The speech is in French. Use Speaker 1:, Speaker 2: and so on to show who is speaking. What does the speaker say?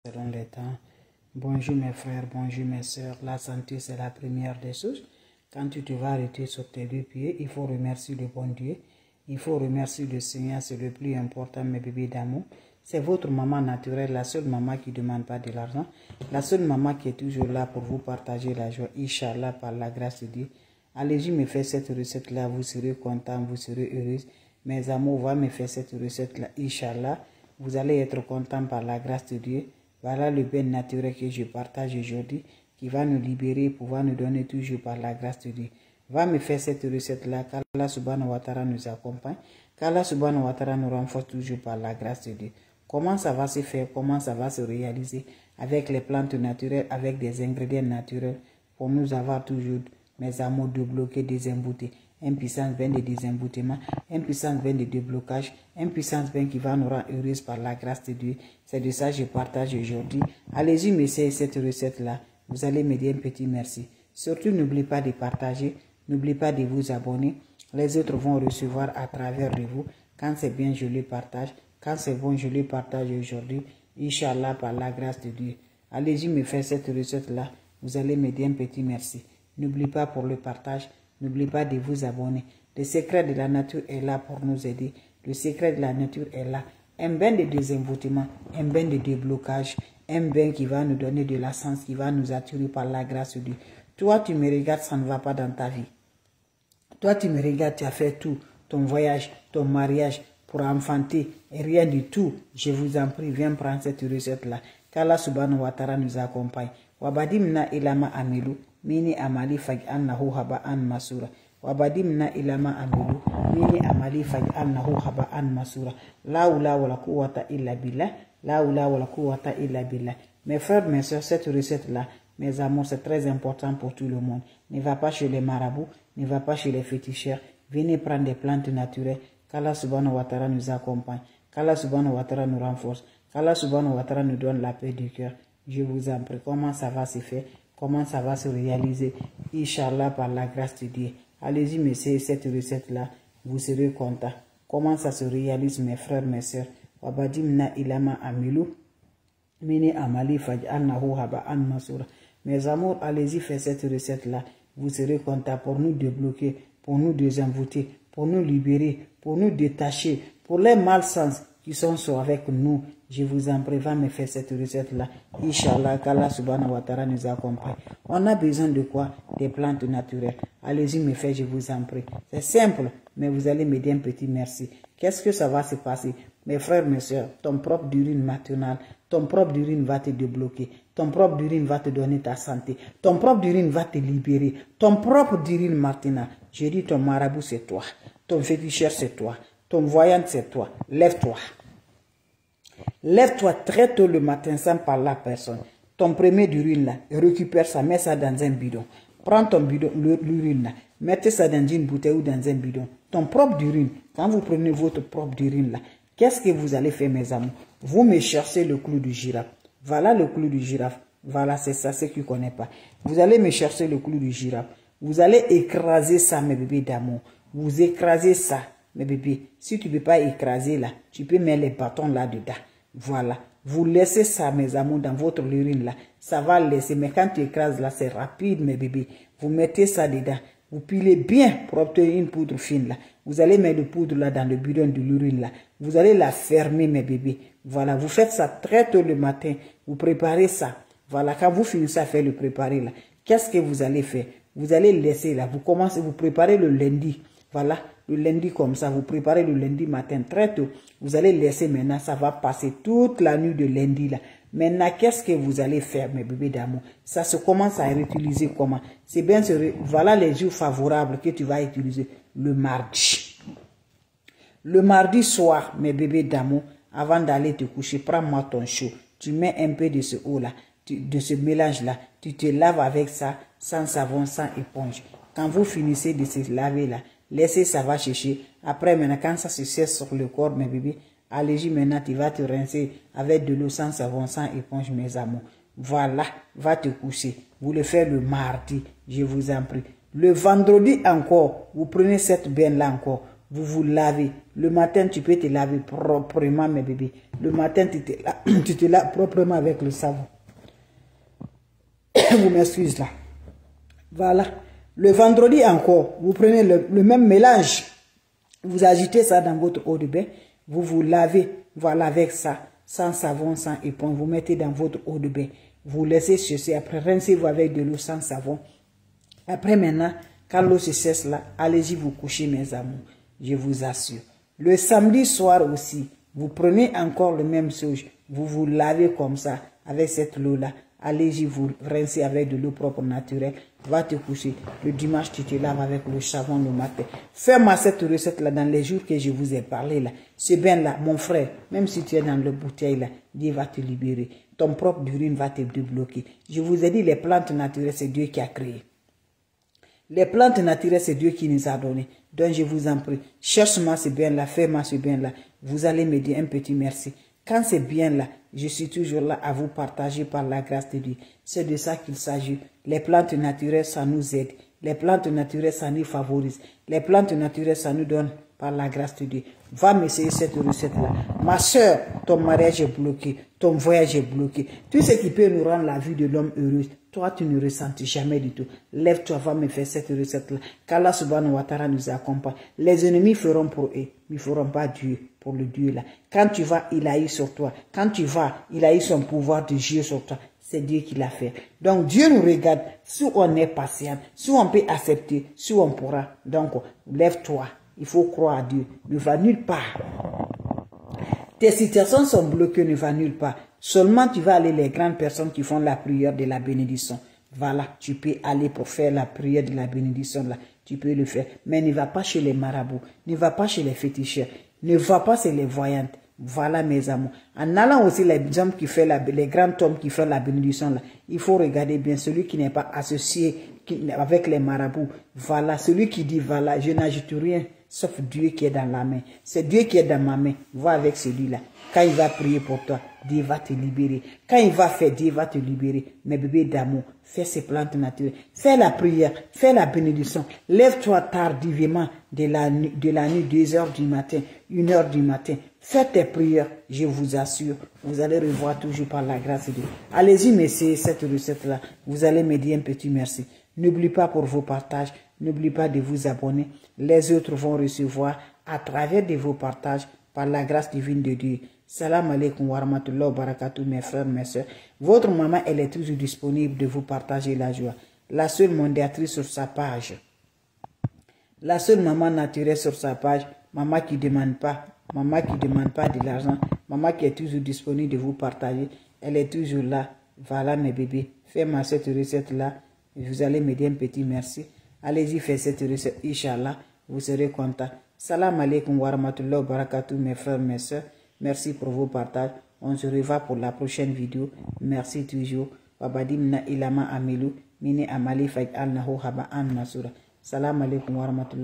Speaker 1: selon les temps. Bonjour mes frères, bonjour mes soeurs. La santé, c'est la première des choses. Quand tu te vas arrêter sur tes deux pieds, il faut remercier le bon Dieu. Il faut remercier le Seigneur, c'est le plus important, mes bébés d'amour. C'est votre maman naturelle, la seule maman qui ne demande pas de l'argent. La seule maman qui est toujours là pour vous partager la joie, Inch'Allah, par la grâce de Dieu. Allez-y, me faire cette recette-là, vous serez content, vous serez heureuse. Mes amours, va me faire cette recette-là, Inch'Allah. Vous allez être content par la grâce de Dieu. Voilà le bien naturel que je partage aujourd'hui, qui va nous libérer, pouvoir nous donner toujours par la grâce de Dieu. Va me faire cette recette-là, qu'Allah subhanahu wa ta'ala nous accompagne, qu'Allah subhanahu wa ta'ala nous renforce toujours par la grâce de Dieu. Comment ça va se faire, comment ça va se réaliser avec les plantes naturelles, avec des ingrédients naturels, pour nous avoir toujours, mes amours, de bloquer des emboutés. Une puissance vaine de désemboutement, une puissance vaine de déblocage, une puissance vaine qui va nous rendre heureuses par la grâce de Dieu. C'est de ça que je partage aujourd'hui. Allez-y, m'essayer cette recette-là. Vous allez me dire un petit merci. Surtout, n'oubliez pas de partager, n'oubliez pas de vous abonner. Les autres vont recevoir à travers de vous. Quand c'est bien, je le partage. Quand c'est bon, je le partage aujourd'hui. Inch'Allah, par la grâce de Dieu. Allez-y, me faire cette recette-là. Vous allez me dire un petit merci. N'oubliez pas pour le partage. N'oubliez pas de vous abonner. Le secret de la nature est là pour nous aider. Le secret de la nature est là. Un bain de désenvoûtement, un bain de déblocage, un bain qui va nous donner de la sens, qui va nous attirer par la grâce de Dieu. Toi, tu me regardes, ça ne va pas dans ta vie. Toi, tu me regardes, tu as fait tout. Ton voyage, ton mariage, pour enfanter, et rien du tout. Je vous en prie, viens prendre cette recette-là. Qu'Allah subhanahu wa ta'ala nous accompagne. Wabadimna ilama amilu. Mini amali faj'annahu haba'an masura. Wabadimna ilama amilu. Mini amali faj'annahu haba'an masura. La oula wa la quwwata illa billah. La oula wa la quwwata illa billah. Mes frères, mes soeurs, cette recette-là, mes amours, c'est très important pour tout le monde. Ne va pas chez les marabouts, ne va pas chez les féticheurs. Venez prendre des plantes naturelles. Qu'Allah subhanahu wa ta'ala nous accompagne. Qu'Allah subhanahu wa ta'ala nous renforce. Qu'Allah subhanahu wa ta'ala nous donne la paix du cœur. Je vous en prie, comment ça va se faire? Comment ça va se réaliser? Inch'Allah, par la grâce de Dieu. Allez-y, m'essayer cette recette-là. Vous serez content. Comment ça se réalise, mes frères, mes soeurs? Wabadimna ilama amilu. Mini amali faj'annahu haba'an masura. Mes amours, allez-y, faites cette recette-là. Vous serez content pour nous débloquer, pour nous désenvoûter, pour nous libérer, pour nous détacher, pour les malsens qui sont avec nous. Je vous en prie, va me faire cette recette-là. Inch'Allah, qu'Allah subhanahu wa ta'ala nous accompagne. On a besoin de quoi? Des plantes naturelles. Allez-y me faire, je vous en prie. C'est simple, mais vous allez me dire un petit merci. Qu'est-ce que ça va se passer? Mes frères, mes soeurs, ton propre urine matinale, ton propre urine va te débloquer. Ton propre urine va te donner ta santé. Ton propre urine va te libérer. Ton propre urine matinal. Je dis ton marabout, c'est toi. Ton féticheur, c'est toi. Ton voyant, c'est toi. Lève-toi. Lève-toi très tôt le matin sans parler à personne. Ton premier d'urine là, récupère ça, mets ça dans un bidon. Prends ton bidon, l'urine là, mettez ça dans une bouteille ou dans un bidon. Ton propre d'urine, quand vous prenez votre propre d'urine là, qu'est-ce que vous allez faire, mes amis? Vous me cherchez le clou du girafe. Voilà le clou du girafe. Voilà, c'est ça, ceux qui ne connaissent pas. Vous allez me chercher le clou du girafe. Vous allez écraser ça, mes bébés d'amour. Vous écrasez ça, mes bébés. Si tu ne peux pas écraser là, tu peux mettre les bâtons là-dedans. Voilà. Vous laissez ça, mes amours, dans votre urine là. Ça va laisser. Mais quand tu écrases là, c'est rapide, mes bébés. Vous mettez ça dedans. Vous pilez bien pour obtenir une poudre fine là. Vous allez mettre le poudre là dans le bidon de l'urine là. Vous allez la fermer, mes bébés. Voilà. Vous faites ça très tôt le matin. Vous préparez ça. Voilà. Quand vous finissez à faire le préparer là, qu'est-ce que vous allez faire? Vous allez laisser là. Vous commencez, vous préparez le lundi. Voilà. Le lundi comme ça, vous préparez le lundi matin très tôt. Vous allez laisser maintenant, ça va passer toute la nuit de lundi là. Maintenant, qu'est-ce que vous allez faire, mes bébés d'amour? Ça se commence à réutiliser comment? C'est bien sûr, voilà les jours favorables que tu vas utiliser le mardi. Le mardi soir, mes bébés d'amour, avant d'aller te coucher, prends-moi ton chaud. Tu mets un peu de ce eau là, de ce mélange là. Tu te laves avec ça, sans savon, sans éponge. Quand vous finissez de se laver là, laissez ça va chercher. Après, maintenant, quand ça se sert sur le corps, mes bébés, allez-y maintenant, tu vas te rincer avec de l'eau sans savon, sans éponge, mes amours. Voilà, va te coucher. Vous le faites le mardi, je vous en prie. Le vendredi encore, vous prenez cette bain-là encore. vous vous lavez. Le matin, tu peux te laver proprement, mes bébés. Le matin, tu te laves proprement avec le savon. Vous m'excusez là. Voilà. Le vendredi encore, vous prenez le même mélange. Vous agitez ça dans votre eau de bain. Vous vous lavez, voilà, avec ça, sans savon, sans éponge. Vous mettez dans votre eau de bain. Vous laissez sécher. Après, rincez-vous avec de l'eau sans savon. Après, maintenant, quand l'eau se sèche là, allez-y vous coucher, mes amours. Je vous assure. Le samedi soir aussi, vous prenez encore le même chose. Vous vous lavez comme ça, avec cette eau-là. Allez-y vous rincer avec de l'eau propre naturelle. Va te coucher. Le dimanche, tu te laves avec le savon le matin. Fais-moi cette recette-là dans les jours que je vous ai parlé là. Ce bain-là, mon frère, même si tu es dans le bouteille là, Dieu va te libérer. Ton propre urine va te débloquer. Je vous ai dit, les plantes naturelles, c'est Dieu qui a créé. Les plantes naturelles, c'est Dieu qui nous a donné. Donc, je vous en prie, cherche-moi ce bien-là, fais-moi ce bien-là. Vous allez me dire un petit merci. Quand c'est bien là, je suis toujours là à vous partager par la grâce de Dieu. C'est de ça qu'il s'agit. Les plantes naturelles, ça nous aide. Les plantes naturelles, ça nous favorise. Les plantes naturelles, ça nous donne par la grâce de Dieu. Va m'essayer cette recette-là. Ma soeur, ton mariage est bloqué. Ton voyage est bloqué. Tout ce qui peut nous rendre la vie de l'homme heureuse, toi, tu ne ressentis jamais du tout. Lève-toi, va me faire cette recette-là. Qu'Allah subhanahu wa ta'ala nous accompagne. Les ennemis feront pour eux, mais ils ne feront pas Dieu pour le Dieu là. Quand tu vas, il a eu sur toi. Quand tu vas, il a eu son pouvoir de Dieu sur toi. C'est Dieu qui l'a fait. Donc, Dieu nous regarde. Si on est patient, si on peut accepter, si on pourra. Donc, lève-toi. Il faut croire à Dieu. Ne va nulle part. Tes situations sont bloquées, ne va nulle part. Seulement, tu vas aller les grandes personnes qui font la prière de la bénédiction. Voilà, tu peux aller pour faire la prière de la bénédiction là. Tu peux le faire. Mais ne va pas chez les marabouts. Ne va pas chez les féticheurs. Ne va pas chez les voyantes. Voilà, mes amours. En allant aussi les hommes qui font les grands hommes qui font la bénédiction là, il faut regarder bien celui qui n'est pas associé avec les marabouts. Voilà, celui qui dit voilà, je n'ajoute rien. Sauf Dieu qui est dans la main. C'est Dieu qui est dans ma main. Va avec celui-là. Quand il va prier pour toi, Dieu va te libérer. Quand il va faire, Dieu va te libérer. Mes bébés d'amour, fais ces plantes naturelles. Fais la prière, fais la bénédiction. Lève-toi tardivement de la nuit 2 heures du matin, 1 heure du matin. Fais tes prières, je vous assure. Vous allez revoir toujours par la grâce de Dieu. Allez-y, m'essayer cette recette-là. Vous allez me dire un petit merci. N'oublie pas pour vos partages. N'oubliez pas de vous abonner. Les autres vont recevoir à travers de vos partages par la grâce divine de Dieu. Salam alaikum wa rahmatullahi wa barakatuh, mes frères, mes soeurs. Votre maman, elle est toujours disponible de vous partager la joie. La seule modératrice sur sa page. La seule maman naturelle sur sa page. Maman qui ne demande pas. Maman qui ne demande pas de l'argent. Maman qui est toujours disponible de vous partager. Elle est toujours là. Voilà mes bébés. Fais-moi cette recette-là. Vous allez me dire un petit merci. Allez-y, faites cette recette, Inch'Allah, vous serez content. Salam alaikum wa rahmatullahi wa barakatuh, mes frères, mes soeurs. Merci pour vos partages. On se revoit pour la prochaine vidéo. Merci toujours. Wabadimna ilama amilou, mini amali faj'alnahu haba'an masura. Salam alaikum wa rahmatullahi.